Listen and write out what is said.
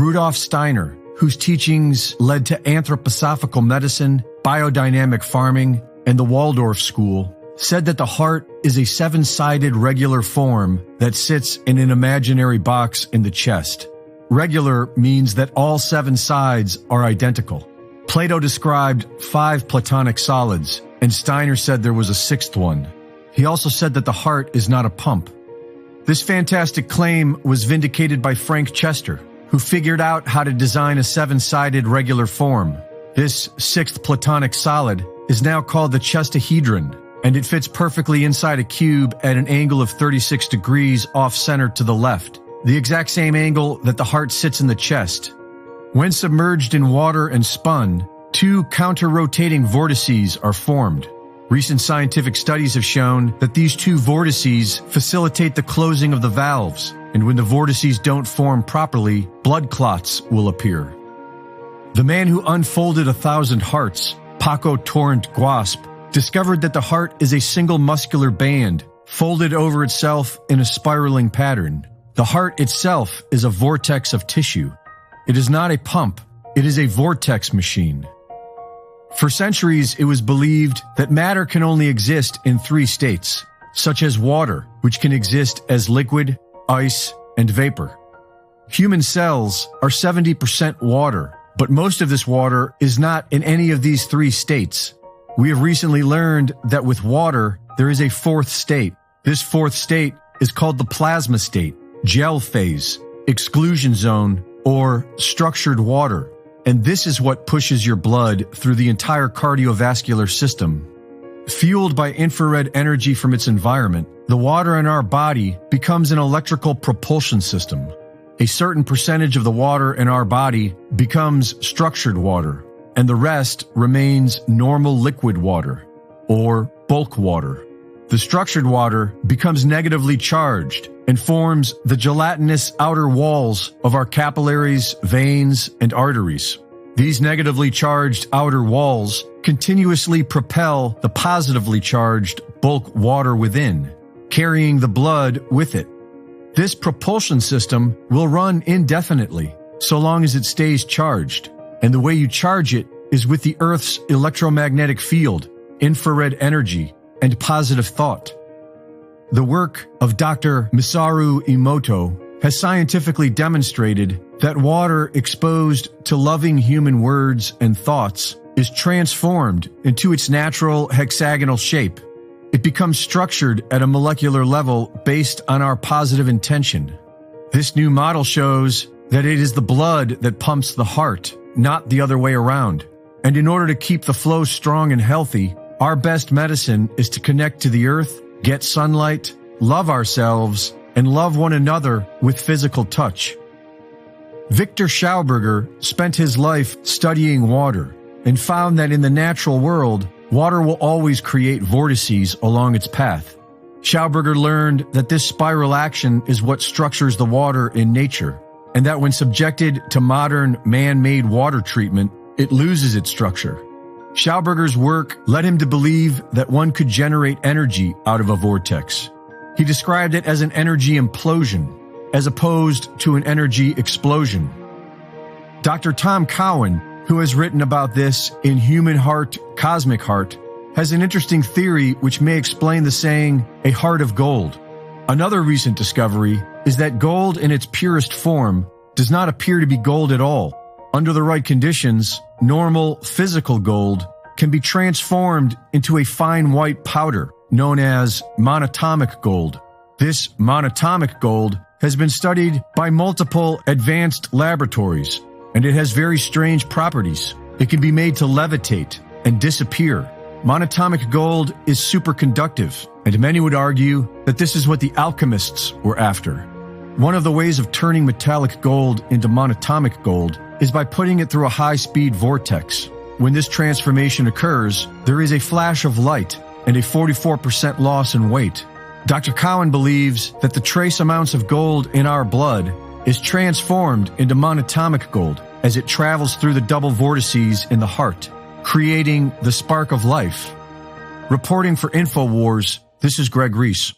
Rudolf Steiner, whose teachings led to anthroposophical medicine, biodynamic farming, and the Waldorf School, said that the heart is a seven-sided regular form that sits in an imaginary box in the chest. Regular means that all seven sides are identical. Plato described 5 platonic solids, and Steiner said there was a 6th one. He also said that the heart is not a pump. This fantastic claim was vindicated by Frank Chester, who figured out how to design a 7-sided regular form. This 6th platonic solid is now called the chestahedron, and it fits perfectly inside a cube at an angle of 36 degrees off-center to the left, the exact same angle that the heart sits in the chest. When submerged in water and spun, 2 counter-rotating vortices are formed. Recent scientific studies have shown that these 2 vortices facilitate the closing of the valves, and when the vortices don't form properly, blood clots will appear. The man who unfolded 1,000 hearts, Paco Torrent Guasp, discovered that the heart is a single muscular band, folded over itself in a spiraling pattern. The heart itself is a vortex of tissue. It is not a pump, it is a vortex machine. For centuries, it was believed that matter can only exist in 3 states, such as water, which can exist as liquid, ice, and vapor. Human cells are 70% water, but most of this water is not in any of these 3 states. We have recently learned that with water, there is a 4th state. This 4th state is called the plasma state, gel phase, exclusion zone, or structured water. And this is what pushes your blood through the entire cardiovascular system. Fueled by infrared energy from its environment, the water in our body becomes an electrical propulsion system. A certain percentage of the water in our body becomes structured water, and the rest remains normal liquid water, or bulk water. The structured water becomes negatively charged and forms the gelatinous outer walls of our capillaries, veins, and arteries. These negatively charged outer walls continuously propel the positively charged bulk water within, carrying the blood with it. This propulsion system will run indefinitely, so long as it stays charged. And the way you charge it is with the Earth's electromagnetic field, infrared energy, and positive thought. The work of Dr. Masaru Emoto has scientifically demonstrated that water exposed to loving human words and thoughts is transformed into its natural hexagonal shape. It becomes structured at a molecular level based on our positive intention. This new model shows that it is the blood that pumps the heart, not the other way around. And in order to keep the flow strong and healthy, our best medicine is to connect to the earth, get sunlight, love ourselves, and love one another with physical touch. Victor Schauberger spent his life studying water and found that in the natural world, water will always create vortices along its path. Schauberger learned that this spiral action is what structures the water in nature, and that when subjected to modern man-made water treatment, it loses its structure. Schauberger's work led him to believe that one could generate energy out of a vortex. He described it as an energy implosion, as opposed to an energy explosion. Dr. Tom Cowan, who has written about this in Human Heart, Cosmic Heart, has an interesting theory which may explain the saying, a heart of gold. Another recent discovery is that gold in its purest form does not appear to be gold at all. Under the right conditions, normal physical gold can be transformed into a fine white powder known as monatomic gold. This monatomic gold has been studied by multiple advanced laboratories, and it has very strange properties. It can be made to levitate and disappear. Monatomic gold is superconductive, and many would argue that this is what the alchemists were after. One of the ways of turning metallic gold into monatomic gold is by putting it through a high-speed vortex. When this transformation occurs, there is a flash of light and a 44% loss in weight. Dr. Cowan believes that the trace amounts of gold in our blood is transformed into monatomic gold as it travels through the double vortices in the heart, creating the spark of life. Reporting for InfoWars, this is Greg Reese.